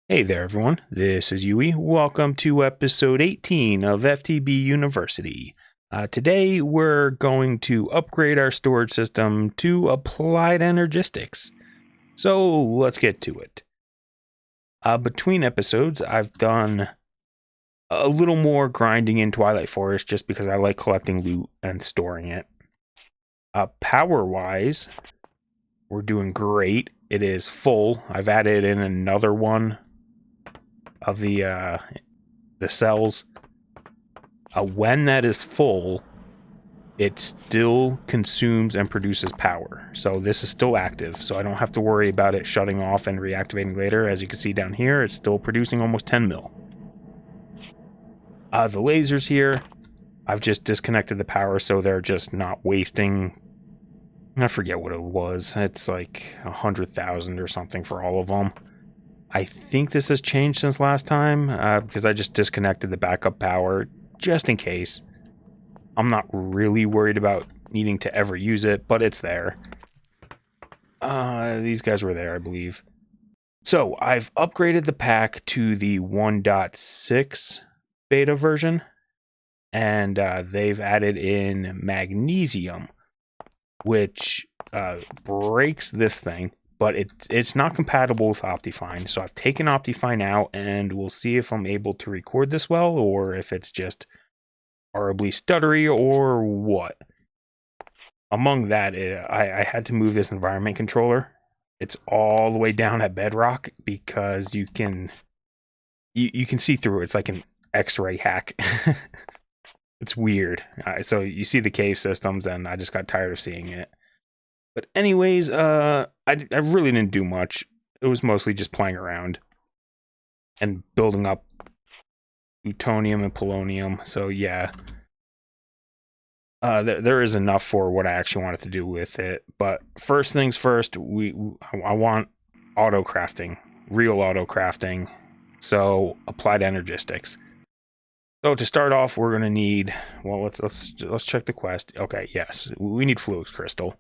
Hey there, everyone. This is Yui. Welcome to episode 18 of FTB University. Today, we're going to upgrade our storage system to applied Energistics. So let's get to it. Between episodes, I've done a little more grinding in Twilight Forest just because I like collecting loot and storing it. Power-wise, we're doing great. It is full. I've added in another one of the cells. When that is full, it still consumes and produces power. So this is still active, so I don't have to worry about it shutting off and reactivating later. As you can see down here, it's still producing almost 10 mil. The lasers here, I've just disconnected the power so they're just not wasting. I forget what it was. It's like 100,000 or something for all of them. I think this has changed since last time because I just disconnected the backup power just in case. I'm not really worried about needing to ever use it, but it's there. These guys were there, I believe. So I've upgraded the pack to the 1.6 beta version, and they've added in magnesium, which breaks this thing. But it's not compatible with Optifine, so I've taken Optifine out, and we'll see if I'm able to record this well, or if it's just horribly stuttery, or what. Among that, I had to move this environment controller. It's all the way down at bedrock, because you can see through it. It's like an X-ray hack. It's weird. So you see the cave systems, and I just got tired of seeing it. But anyways, I really didn't do much. It was mostly just playing around and building up plutonium and polonium. So yeah, there is enough for what I actually wanted to do with it. But first things first, I want auto crafting, real auto crafting. So applied Energistics. So to start off, we're gonna need. Well, let's check the quest. Okay, yes, we need Flukes Crystal.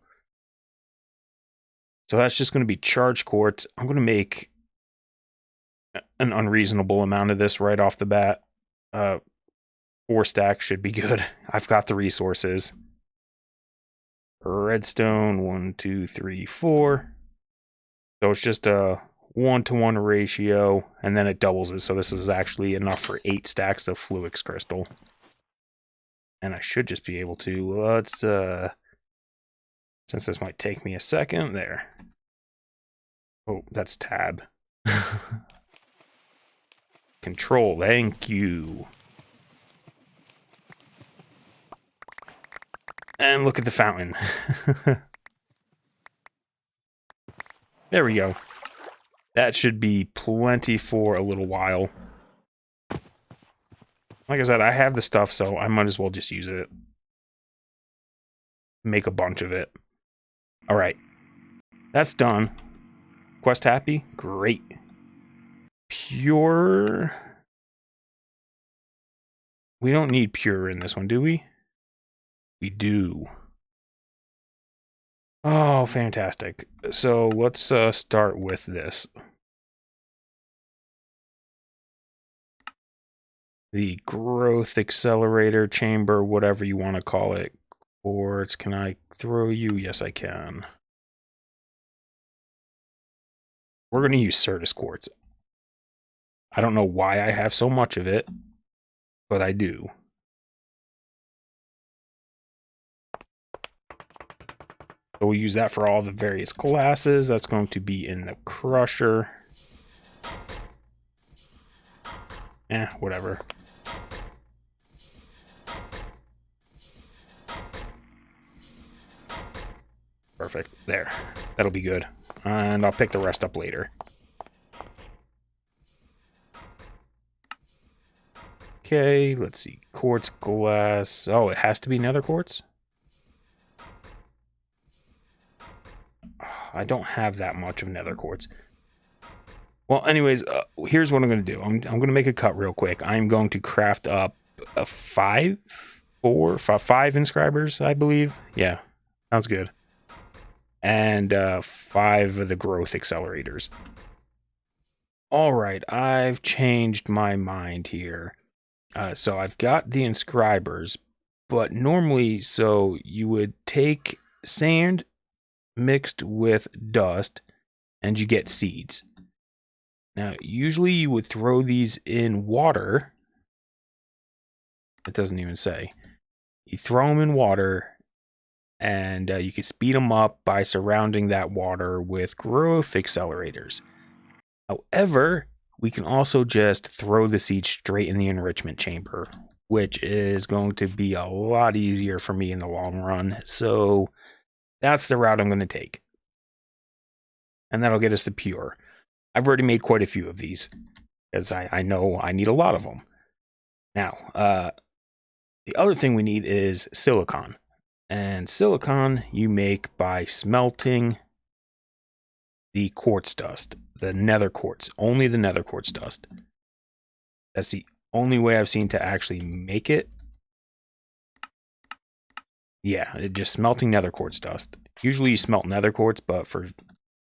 So that's just going to be charged quartz. I'm going to make an unreasonable amount of this right off the bat. 4 stacks should be good. I've got the resources. Redstone, 1, 2, 3, 4. So it's just a 1-to-1 ratio, and then it doubles it. So this is actually enough for 8 stacks of Flukes Crystal. And I should just be able to, let's, since this might take me a second, there. Oh, that's tab. Control, thank you. And look at the fountain. There we go. That should be plenty for a little while. Like I said, I have the stuff, so I might as well just use it. Make a bunch of it. All right. That's done. Quest happy? Great. Pure. We don't need pure in this one, do we? We do. Oh, fantastic. So let's start with this. The growth accelerator chamber, whatever you want to call it. Quartz, can I throw you? Yes, I can. We're going to use Certus quartz. I don't know why I have so much of it, but I do. So we'll use that for all the various classes. That's going to be in the crusher. Whatever. Perfect. There. That'll be good. And I'll pick the rest up later. Okay, let's see. Quartz glass. Oh, it has to be nether quartz? I don't have that much of nether quartz. Well, anyways, here's what I'm going to do. I'm going to make a cut real quick. I'm going to craft up 5 inscribers, I believe. Yeah, sounds good. And 5 of the growth accelerators. All right, I've changed my mind here. So I've got the inscribers, but normally, so you would take sand mixed with dust and you get seeds. Now, usually you would throw these in water. It doesn't even say. You throw them in water and you can speed them up by surrounding that water with growth accelerators. However, we can also just throw the seeds straight in the enrichment chamber, which is going to be a lot easier for me in the long run. So that's the route I'm going to take. And that'll get us to pure. I've already made quite a few of these, because I know I need a lot of them. Now, the other thing we need is silicon. And silicon you make by smelting the quartz dust, the nether quartz, only the nether quartz dust. That's the only way I've seen to actually make it. Yeah, just smelting nether quartz dust. Usually you smelt nether quartz, but for,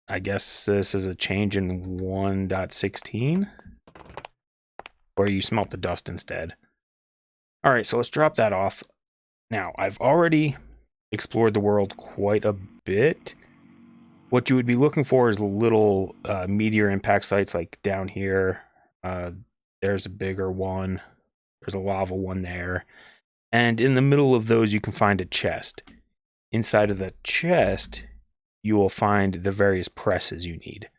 I guess this is a change in 1.16, where you smelt the dust instead. All right, so let's drop that off. Now, I've already explored the world quite a bit. What you would be looking for is little meteor impact sites, like down here. There's a bigger one. There's a lava one there. And in the middle of those, you can find a chest. Inside of the chest, you will find the various presses you need.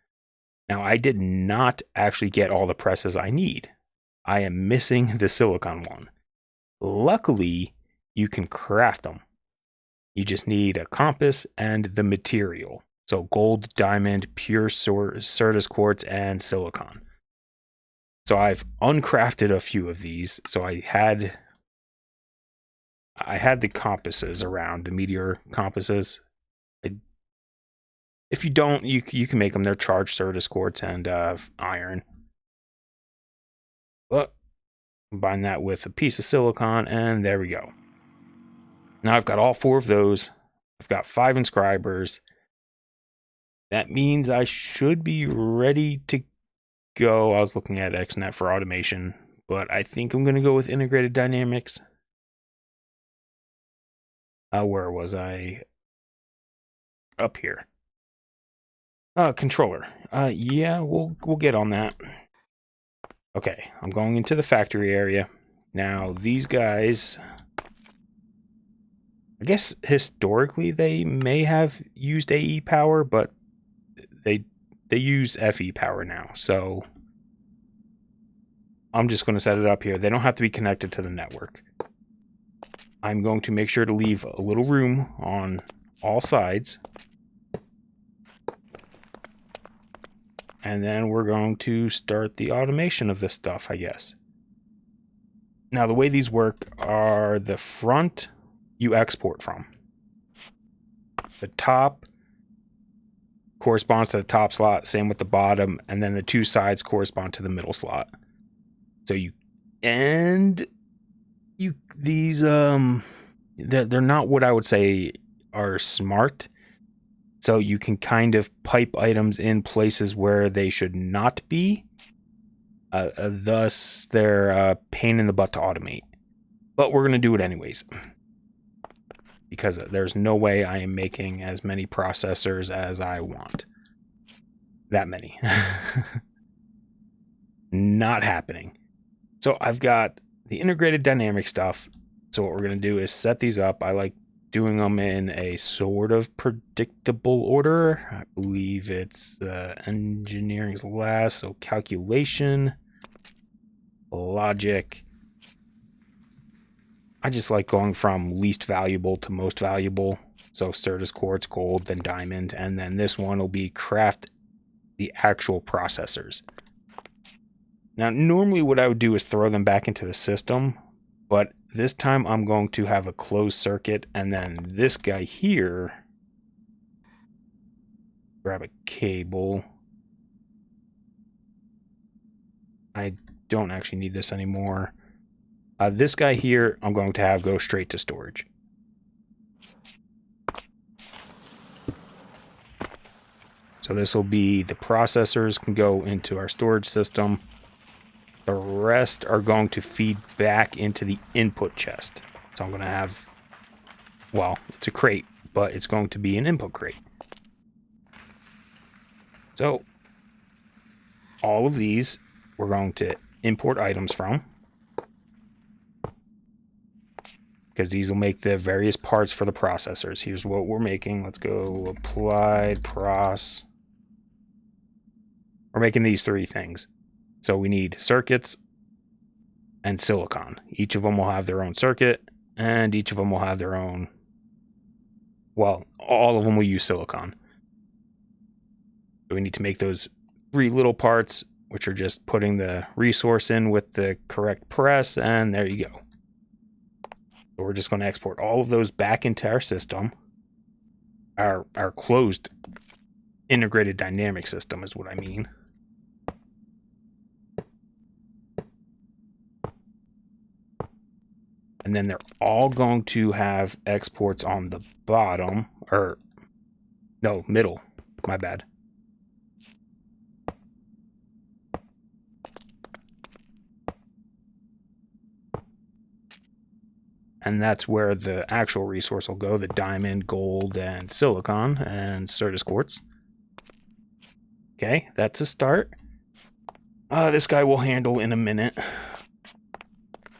Now, I did not actually get all the presses I need. I am missing the silicon one. Luckily, you can craft them. You just need a compass and the material. So gold, diamond, pure Certus quartz, and silicon. So I've uncrafted a few of these. So I had the compasses around, the Meteor compasses. If you don't, you can make them. They're charged Certus quartz and iron. But combine that with a piece of silicon, and there we go. Now I've got all 4 of those. I've got 5 inscribers. That means I should be ready to go. I was looking at XNet for automation, but I think I'm going to go with integrated dynamics. Where was I? Up here. Controller. Yeah, we'll get on that. Okay, I'm going into the factory area. Now, these guys, I guess historically they may have used AE power, but they use FE power now. So I'm just going to set it up here. They don't have to be connected to the network. I'm going to make sure to leave a little room on all sides. And then we're going to start the automation of this stuff, I guess. Now, the way these work are the front you export from. The top corresponds to the top slot, same with the bottom, and then the 2 sides correspond to the middle slot. So these they're not what I would say are smart. So you can kind of pipe items in places where they should not be. Thus, they're a pain in the butt to automate. But we're going to do it anyways. Because there's no way I am making as many processors as I want. That many. Not happening. So I've got the integrated dynamic stuff. So what we're going to do is set these up. I like doing them in a sort of predictable order. I believe it's engineering's last. So calculation, logic. I just like going from least valuable to most valuable. So Certus quartz, gold, then diamond. And then this one will be craft the actual processors. Now, normally what I would do is throw them back into the system. But this time I'm going to have a closed circuit. And then this guy here. Grab a cable. I don't actually need this anymore. This guy here, I'm going to have go straight to storage. So this will be the processors can go into our storage system. The rest are going to feed back into the input chest. So I'm going to have, well, it's a crate, but it's going to be an input crate. So all of these we're going to import items from, because these will make the various parts for the processors. Here's what we're making. Let's go applied pros. We're making these three things. So we need circuits and silicon. Each of them will have their own circuit, and each of them will have their own, well, all of them will use silicon. So we need to make those three little parts, which are just putting the resource in with the correct press, and there you go. So we're just going to export all of those back into our system. Our closed integrated dynamic system is what I mean. And then they're all going to have exports on the bottom, or no, middle, my bad. And that's where the actual resource will go, the diamond, gold, and silicon, and Certus quartz. Okay, that's a start. This guy will handle in a minute.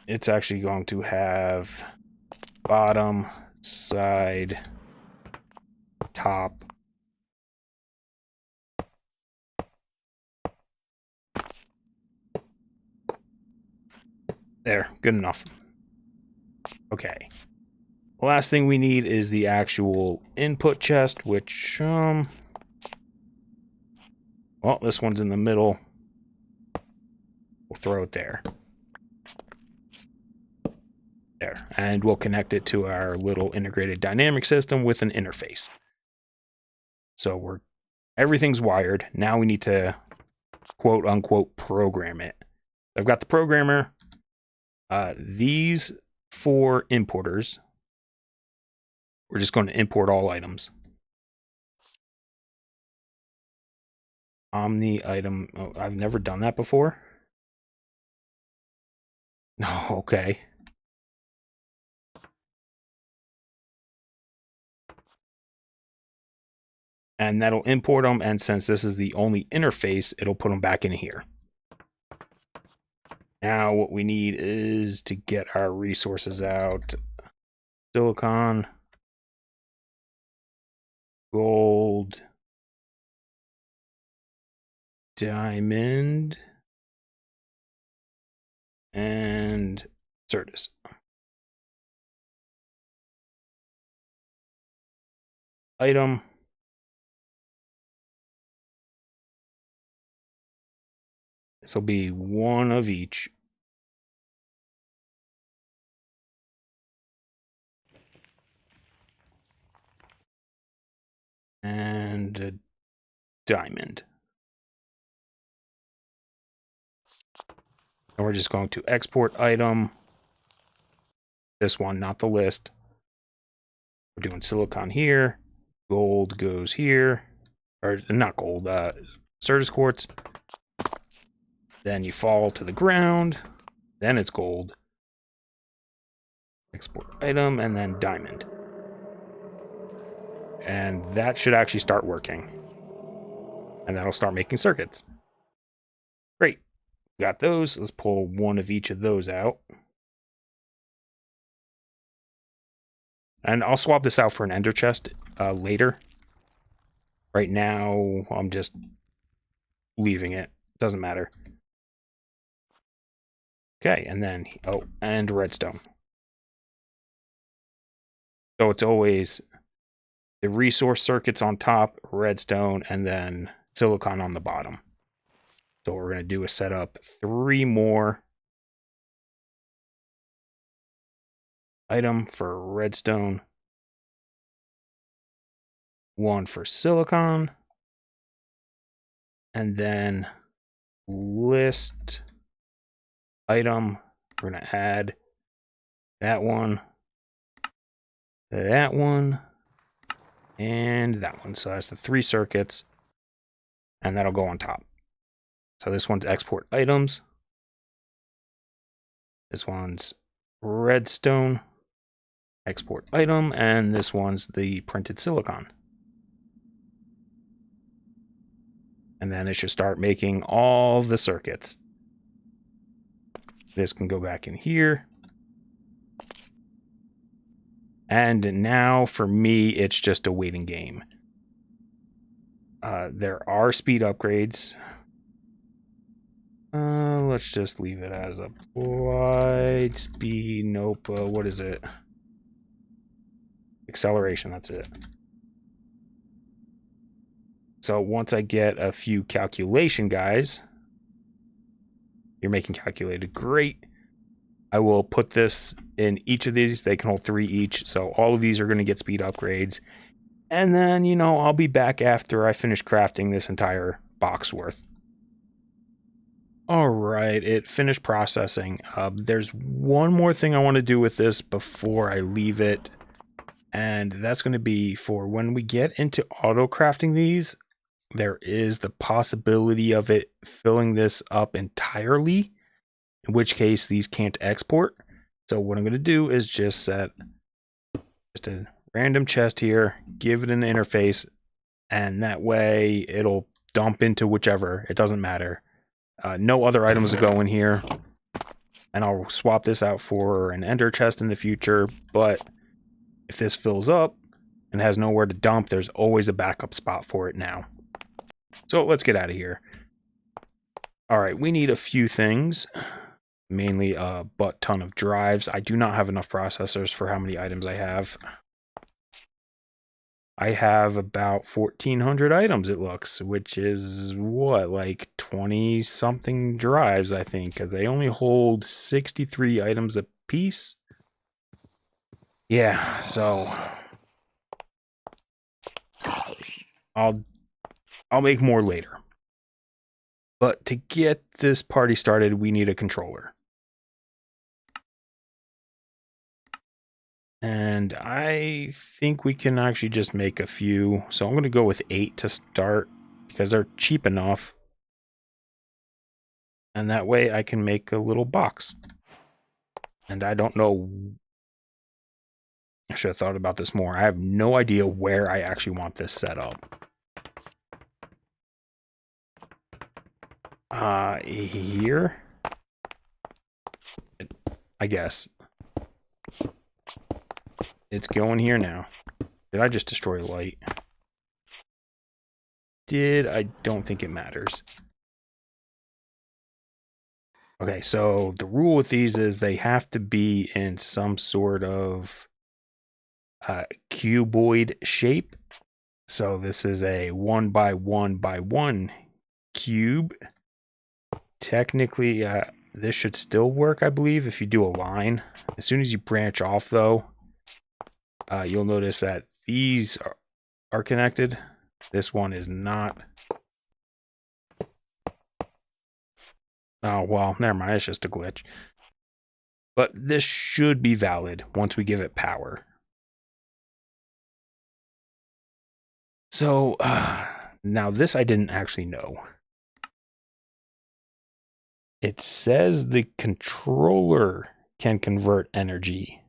It's actually going to have bottom, side, top. There, good enough. Okay. The last thing we need is the actual input chest, which, well, this one's in the middle. We'll throw it there. There. And we'll connect it to our little integrated dynamic system with an interface. So everything's wired. Now we need to quote unquote program it. I've got the programmer. These 4 importers, we're just going to import all items. Omni item. Oh, I've never done that before. No, okay. And that'll import them, and since this is the only interface, it'll put them back in here. Now what we need is to get our resources out. Silicon, gold, diamond, and Certus. Item. This will be one of each. And a diamond. And we're just going to export item. This one, not the list. We're doing silicon here. Gold goes here. Or not gold, Certus quartz. Then you fall to the ground. Then it's gold. Export item, and then diamond. And that should actually start working. And that'll start making circuits. Great. Got those. Let's pull one of each of those out. And I'll swap this out for an ender chest later. Right now, I'm just leaving it. Doesn't matter. Okay, and then, oh, and redstone. So it's always the resource circuits on top, redstone, and then silicon on the bottom. So what we're going to do is set up 3 more item for redstone, 1 for silicon, and then list item. We're going to add that one, and that one. So that's the 3 circuits. and that'll go on top. So this one's export items. This one's redstone, export item, and this one's the printed silicon. And then it should start making all the circuits. This can go back in here. And now for me, it's just a waiting game. There are speed upgrades. Let's just leave it as applied speed. Nope. What is it? Acceleration. That's it. So once I get a few calculation guys, you're making calculated. Great. I will put this in each of these. They can hold 3 each. So all of these are going to get speed upgrades. And then, you know, I'll be back after I finish crafting this entire box worth. All right, it finished processing. There's one more thing I want to do with this before I leave it. And that's going to be for when we get into auto crafting these, there is the possibility of it filling this up entirely, in which case these can't export. So what I'm going to do is just set just a random chest here, give it an interface, and that way it'll dump into whichever. It doesn't matter. No other items will go in here, and I'll swap this out for an ender chest in the future. But if this fills up and has nowhere to dump, there's always a backup spot for it now. So let's get out of here. All right, we need a few things, mainly a butt ton of drives. I do not have enough processors for how many items I have. I have about 1,400 items, it looks, which is what, like 20 something drives, I think, because they only hold 63 items a piece. Yeah, so I'll make more later. But to get this party started, we need a controller. And I think we can actually just make a few. So I'm going to go with 8 to start because they're cheap enough. And that way I can make a little box. And I don't know. I should have thought about this more. I have no idea where I actually want this set up. Here? I guess. It's going here now. Did I just destroy light? I don't think it matters. Okay, so the rule with these is they have to be in some sort of cuboid shape. So this is a 1 by 1 by 1 cube. Technically, this should still work, I believe, if you do a line. As soon as you branch off, though, you'll notice that these are connected. This one is not. Oh, well, never mind. It's just a glitch. But this should be valid once we give it power. So, now this I didn't actually know. It says the controller can convert energy,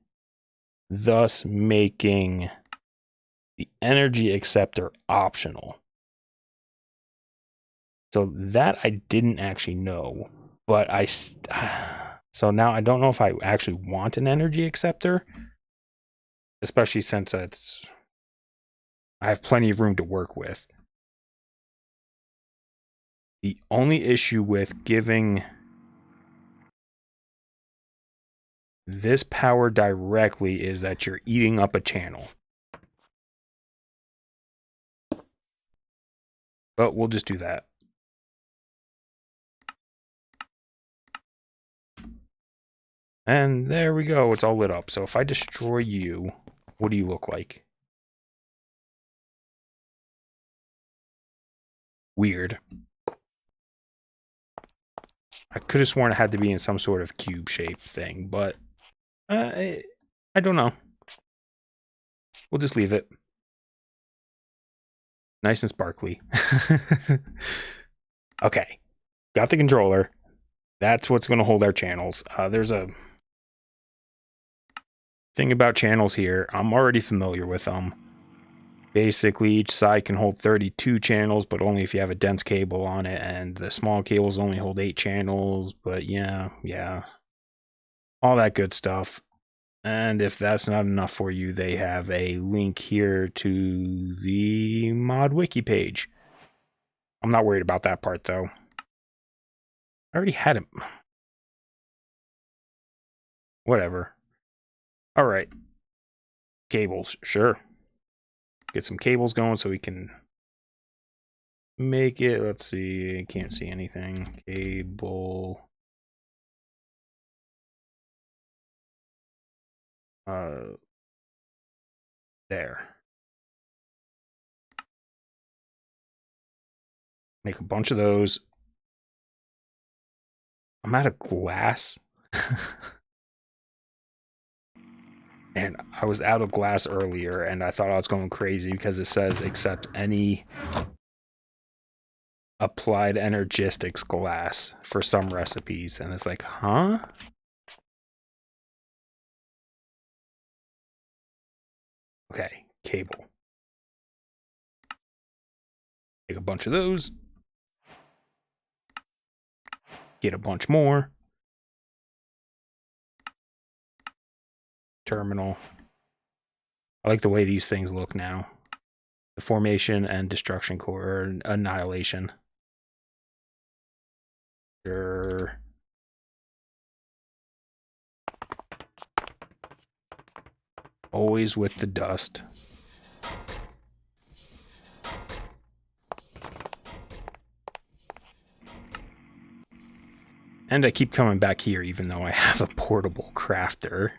thus making the energy acceptor optional. So that I didn't actually know, but so now I don't know if I actually want an energy acceptor, especially since I have plenty of room to work with. The only issue with giving this power directly is that you're eating up a channel. But we'll just do that. And there we go. It's all lit up. So if I destroy you, what do you look like? Weird. I could have sworn it had to be in some sort of cube shape thing, but I don't know. We'll just leave it. Nice and sparkly. Okay, got the controller. That's what's going to hold our channels. There's a thing about channels here. I'm already familiar with them. Basically, each side can hold 32 channels, but only if you have a dense cable on it, and the small cables only hold 8 channels, but yeah, all that good stuff. And if that's not enough for you, they have a link here to the mod wiki page. I'm not worried about that part, though. I already had it. Whatever. All right. Cables, sure. Get some cables going so we can make it. Let's see. I can't see anything. Cable. There. Make a bunch of those. I'm out of glass. And I was out of glass earlier, and I thought I was going crazy because it says accept any applied Energistics glass for some recipes. And it's like, huh? Okay, cable. Take a bunch of those. Get a bunch more. Terminal. I like the way these things look now. The formation and destruction core, or annihilation. Sure. Always with the dust. And I keep coming back here even though I have a portable crafter.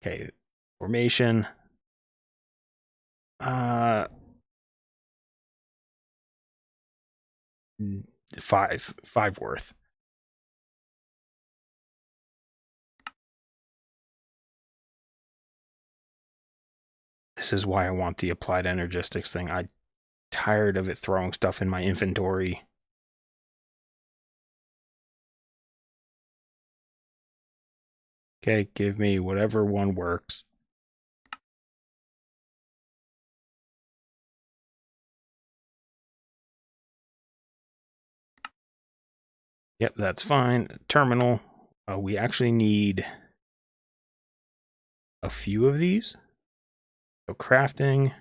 Okay, formation. Five worth. This is why I want the applied energistics thing. I'm tired of it throwing stuff in my inventory. Okay, give me whatever one works. Yep, that's fine. Terminal. We actually need a few of these. So crafting.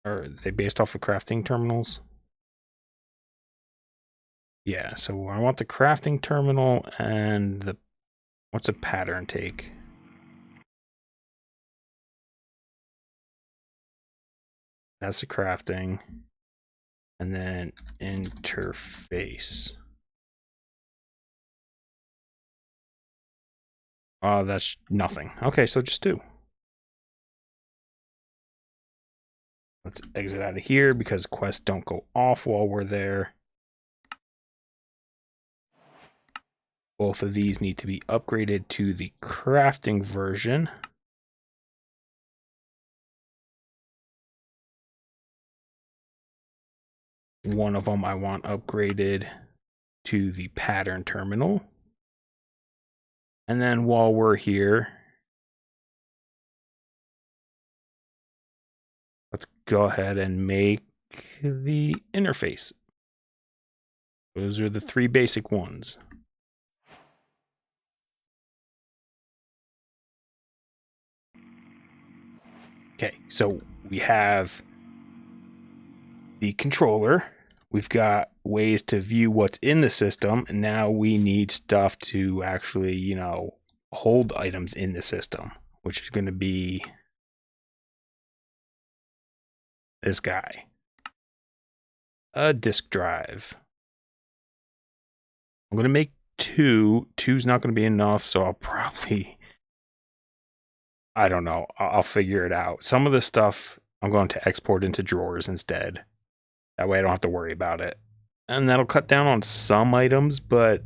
Are they based off of crafting terminals? Yeah, so I want the crafting terminal and the... What's a pattern take? That's the crafting. And then interface. Oh, that's nothing. Okay, so just do. Let's exit out of here because quests don't go off while we're there. Both of these need to be upgraded to the crafting version. One of them I want upgraded to the pattern terminal. And then while we're here, let's go ahead and make the interface. Those are the 3 basic ones. Okay, so we have the controller. We've got ways to view what's in the system, and now we need stuff to actually, you know, hold items in the system, which is going to be this guy. A disk drive. I'm going to make 2. 2's not going to be enough, so I'll probably... I don't know. I'll figure it out. Some of the stuff I'm going to export into drawers instead. That way I don't have to worry about it. And that'll cut down on some items, but...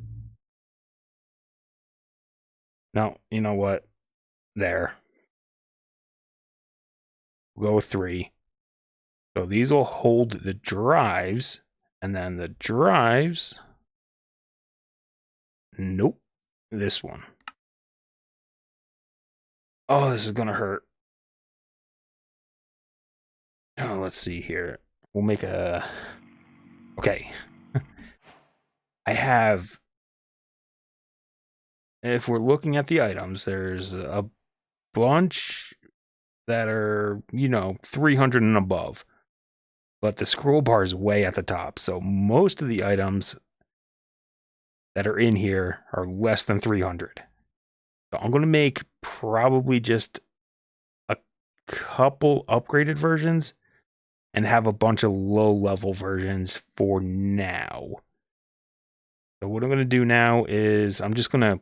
No, you know what? There. We'll go with 3. So these will hold the drives, and then the drives, nope, this one. Oh, this is gonna hurt. Oh, let's see here. We'll make a, okay. I have, if we're looking at the items, there's a bunch that are, 300 and above. But the scroll bar is way at the top. So most of the items that are in here are less than 300. So I'm going to make probably just a couple upgraded versions and have a bunch of low-level versions for now. So what I'm going to do now is I'm just going to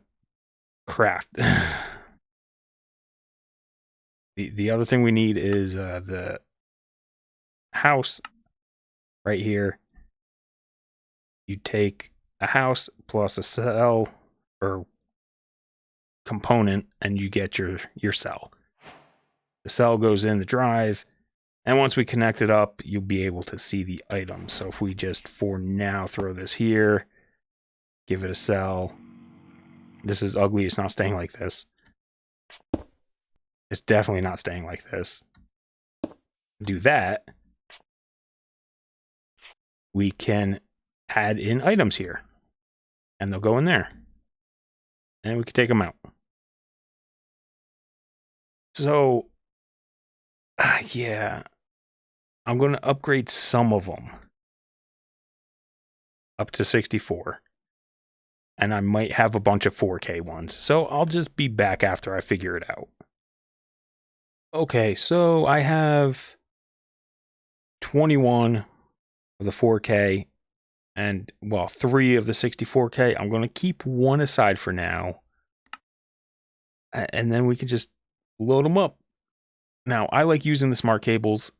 craft. The other thing we need is the house right here. You take a house plus a cell or component and you get your cell. The cell goes in the drive, and once we connect it up, you'll be able to see the items. So if we just for now throw this here, give it a cell. This is ugly, it's not staying like this. It's definitely not staying like this. Do that. We can add in items here. And they'll go in there. And we can take them out. So, yeah. I'm going to upgrade some of them. Up to 64. And I might have a bunch of 4K ones. So I'll just be back after I figure it out. Okay, so I have 21 of the 4K and, well, 3 of the 64K. I'm going to keep one aside for now. And then we can just load them up. Now, I like using the smart cables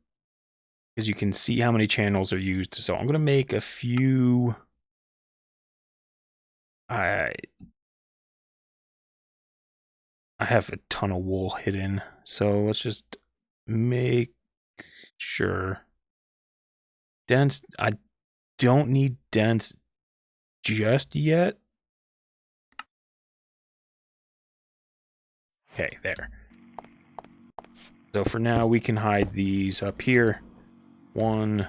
because you can see how many channels are used. So I'm going to make a few. I have a ton of wool hidden. So let's just make sure. Dense, I don't need dense just yet. Okay, there. So for now, we can hide these up here. 1,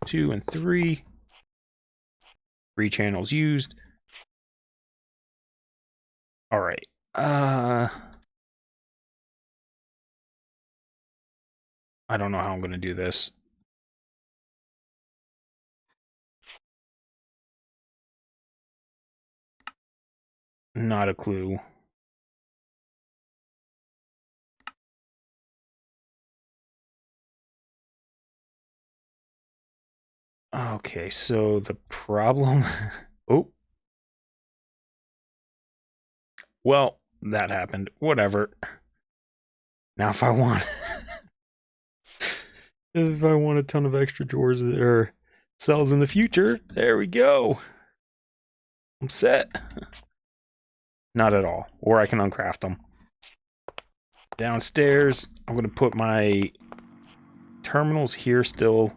2, and 3. 3 channels used. All right. I don't know how I'm going to do this. Not a clue. Okay, so the problem... Oh. Well, that happened. Whatever. Now if I want... if I want a ton of extra drawers or cells in the future, there we go. I'm set. Not at all. Or I can uncraft them. Downstairs, I'm going to put my terminals here still.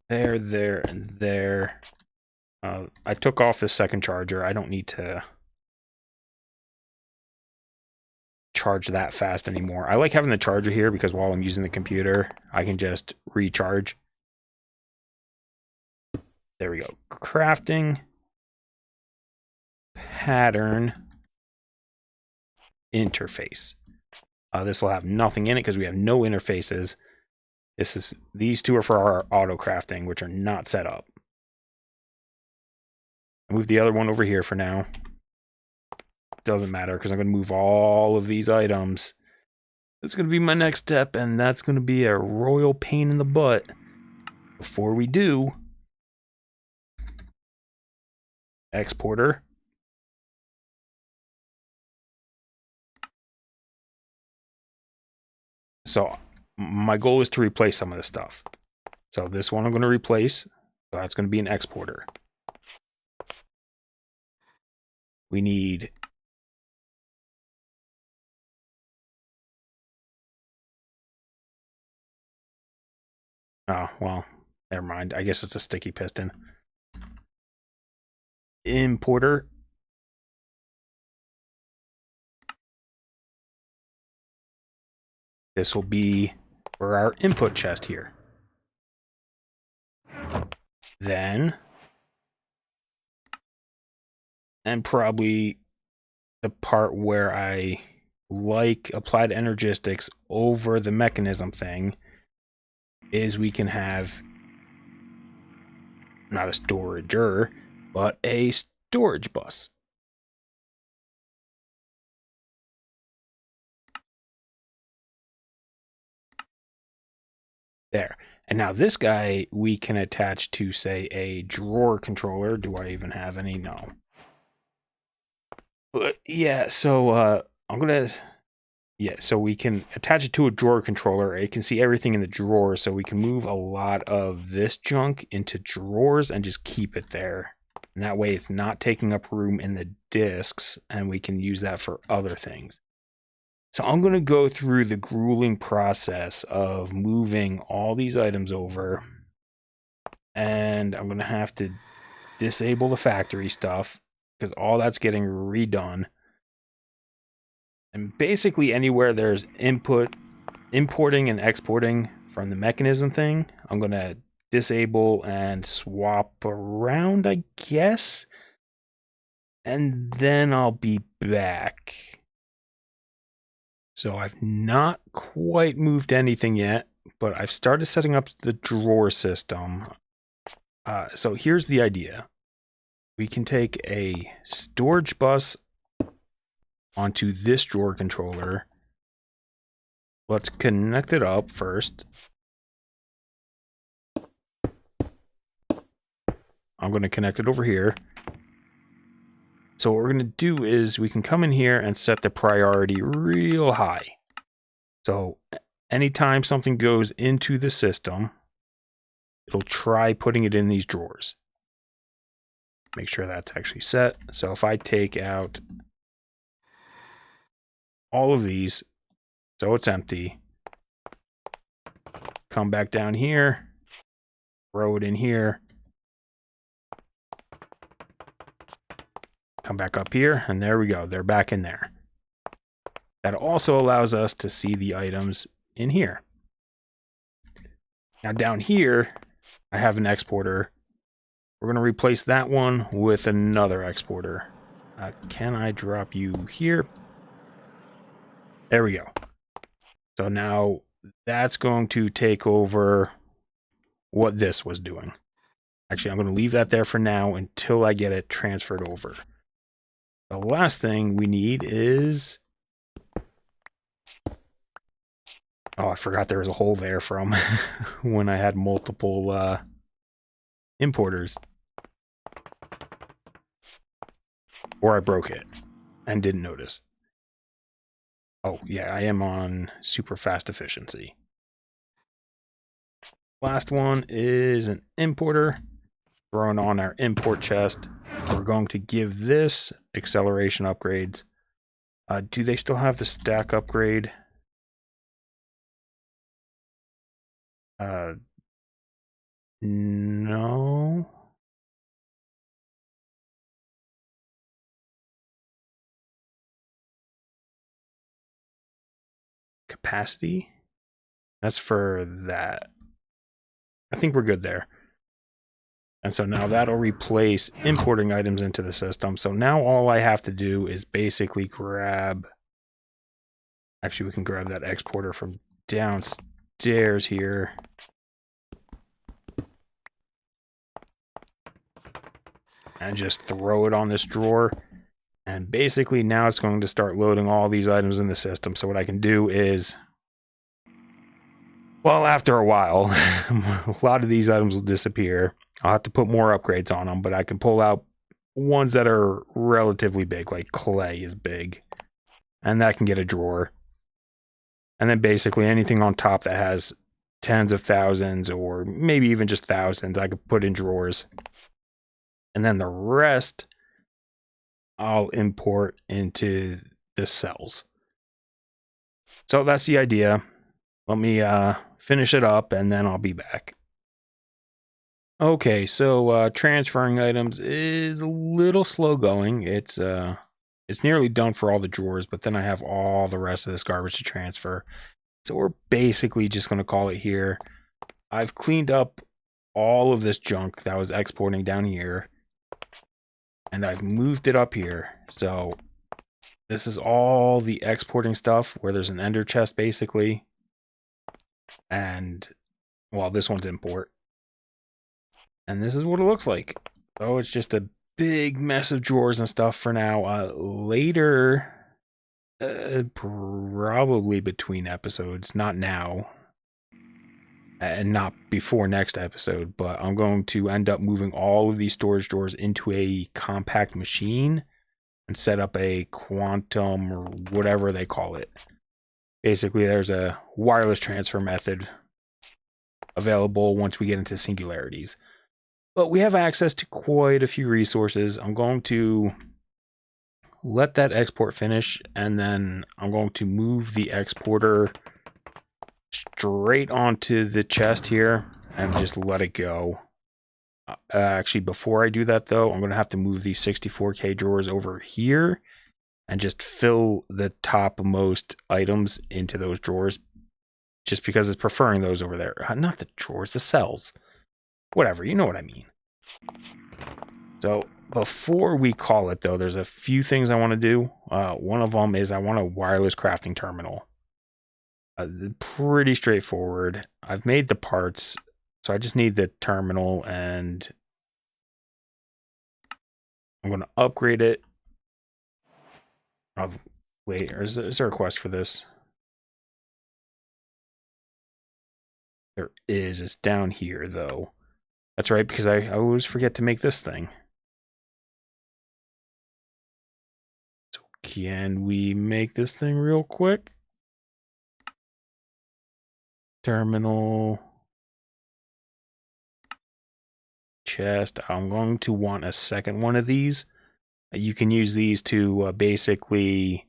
There, and there. I took off the second charger. I don't need to charge that fast anymore. I like having the charger here because while I'm using the computer, I can just recharge. There we go. Crafting. Pattern. Interface. This will have nothing in it because we have no interfaces. These two are for our auto crafting, which are not set up. I'll move the other one over here for now. Doesn't matter because I'm going to move all of these items. That's going to be my next step, and that's going to be a royal pain in the butt. Before we do, exporter. So my goal is to replace some of this stuff. So this one I'm going to replace. So that's going to be an exporter. We need Oh, well, never mind. I guess it's a sticky piston. Importer. This will be for our input chest here. Then, and probably the part where I like applied energistics over the mechanism thing, is we can have not a storager, but a storage bus. There. And now this guy we can attach to, say, a drawer controller. Do I even have any? No. But yeah, so so we can attach it to a drawer controller. It can see everything in the drawer, so we can move a lot of this junk into drawers and just keep it there. And that way it's not taking up room in the disks, and we can use that for other things. So I'm going to go through the grueling process of moving all these items over, and I'm going to have to disable the factory stuff because all that's getting redone. And basically anywhere there's importing and exporting from the mechanism thing, I'm going to disable and swap around, I guess. And then I'll be back. So I've not quite moved anything yet, but I've started setting up the drawer system. So here's the idea. We can take a storage bus onto this drawer controller. Let's connect it up first. I'm going to connect it over here. So what we're going to do is we can come in here and set the priority real high. So anytime something goes into the system, it'll try putting it in these drawers. Make sure that's actually set. So if I take out all of these, so it's empty, come back down here, throw it in here, come back up here, and there we go. They're back in there. That also allows us to see the items in here. Now down here, I have an exporter. We're going to replace that one with another exporter. Can I drop you here? There we go. So now that's going to take over what this was doing. Actually, I'm going to leave that there for now until I get it transferred over. The last thing we need is... Oh, I forgot there was a hole there from when I had multiple importers. Or I broke it and didn't notice. Oh, yeah, I am on super fast efficiency. Last one is an importer. Throwing on our import chest. We're going to give this acceleration upgrades. Do they still have the stack upgrade? No. Capacity? That's for that. I think we're good there. And so now that'll replace importing items into the system. So now all I have to do is basically grab... Actually, we can grab that exporter from downstairs here. And just throw it on this drawer. And basically now it's going to start loading all these items in the system. So what I can do is... Well, after a while, a lot of these items will disappear. I'll have to put more upgrades on them, but I can pull out ones that are relatively big, like clay is big. And that can get a drawer. And then basically anything on top that has tens of thousands or maybe even just thousands, I could put in drawers. And then the rest, I'll import into the cells. So that's the idea. Let me finish it up and then I'll be back. Okay, so transferring items is a little slow going. It's nearly done for all the drawers, but then I have all the rest of this garbage to transfer. So we're basically just going to call it here. I've cleaned up all of this junk that was exporting down here, and I've moved it up here. So this is all the exporting stuff where there's an ender chest basically. And well, this one's import. And this is what it looks like. So it's just a big mess of drawers and stuff for now. Later, probably between episodes, not now, and not before next episode, but I'm going to end up moving all of these storage drawers into a compact machine and set up a quantum or whatever they call it. Basically, there's a wireless transfer method available once we get into singularities. But we have access to quite a few resources. I'm going to let that export finish, and then I'm going to move the exporter straight onto the chest here and just let it go. Actually, before I do that, though, I'm going to have to move these 64K drawers over here and just fill the topmost items into those drawers, just because it's preferring those over there. Not the drawers, the cells. Whatever, you know what I mean. So before we call it, though, there's a few things I want to do. One of them is I want a wireless crafting terminal. Pretty straightforward. I've made the parts, so I just need the terminal, and I'm going to upgrade it. Wait, is there a quest for this? There is. It's down here, though. That's right, because I always forget to make this thing. So can we make this thing real quick? Terminal. Chest. I'm going to want a second one of these. You can use these to basically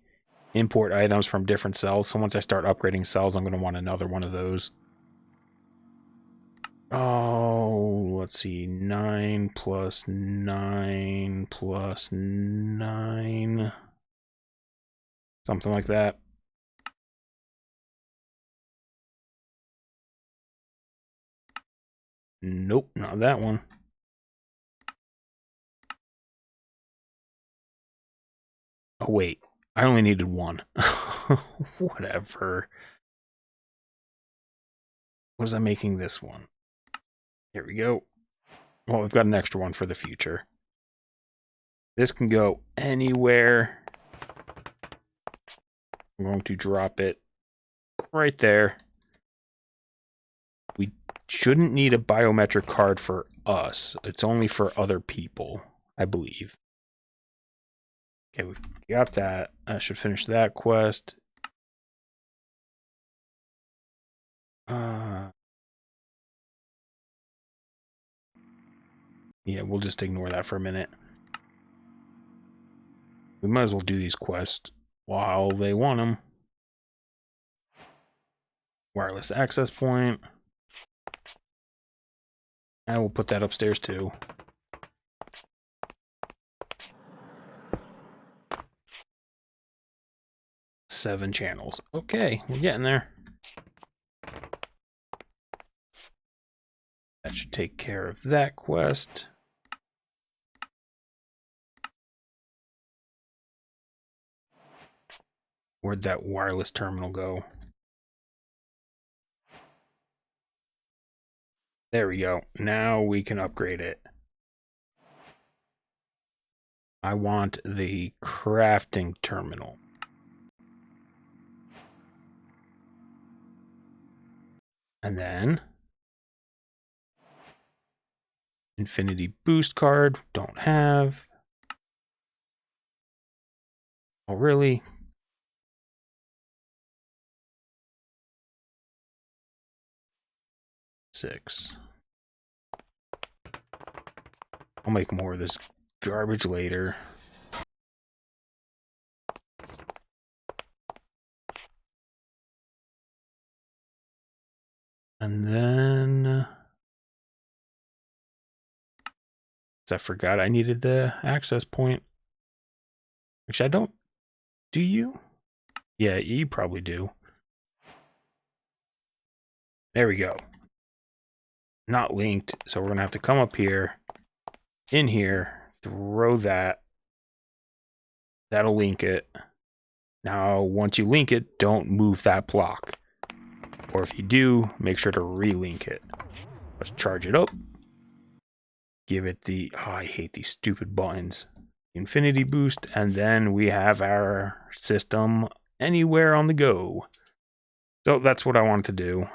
import items from different cells. So once I start upgrading cells, I'm going to want another one of those. Oh, let's see. 9 plus 9 plus 9. Something like that. Nope, not that one. Oh, wait. I only needed one. Whatever. Was I making this one? Here we go. Well, we've got an extra one for the future. This can go anywhere. I'm going to drop it right there. We shouldn't need a biometric card for us. It's only for other people, I believe. Okay, we've got that. I should finish that quest. Yeah, we'll just ignore that for a minute. We might as well do these quests while they want them. Wireless access point. I will put that upstairs too. Seven channels. Okay, we're getting there. That should take care of that quest. Where'd that wireless terminal go? There we go. Now we can upgrade it. I want the crafting terminal. And then infinity boost card, don't have. Oh, really? Six. I'll make more of this garbage later. And then I forgot I needed the access point. Which I don't. Do you? Yeah, you probably do. There we go. Not linked, so we're going to have to come up here, in here, throw that. That'll link it. Now, once you link it, don't move that block. Or if you do, make sure to relink it. Let's charge it up. Give it the, oh, I hate these stupid buttons. Infinity boost, and then we have our system anywhere on the go. So that's what I wanted to do.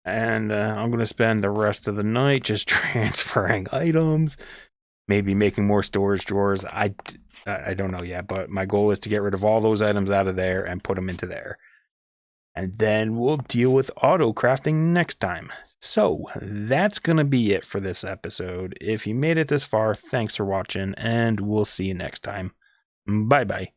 And I'm going to spend the rest of the night just transferring items, maybe making more storage drawers. I don't know yet, but my goal is to get rid of all those items out of there and put them into there. And then we'll deal with auto crafting next time. So that's going to be it for this episode. If you made it this far, thanks for watching, and we'll see you next time. Bye-bye.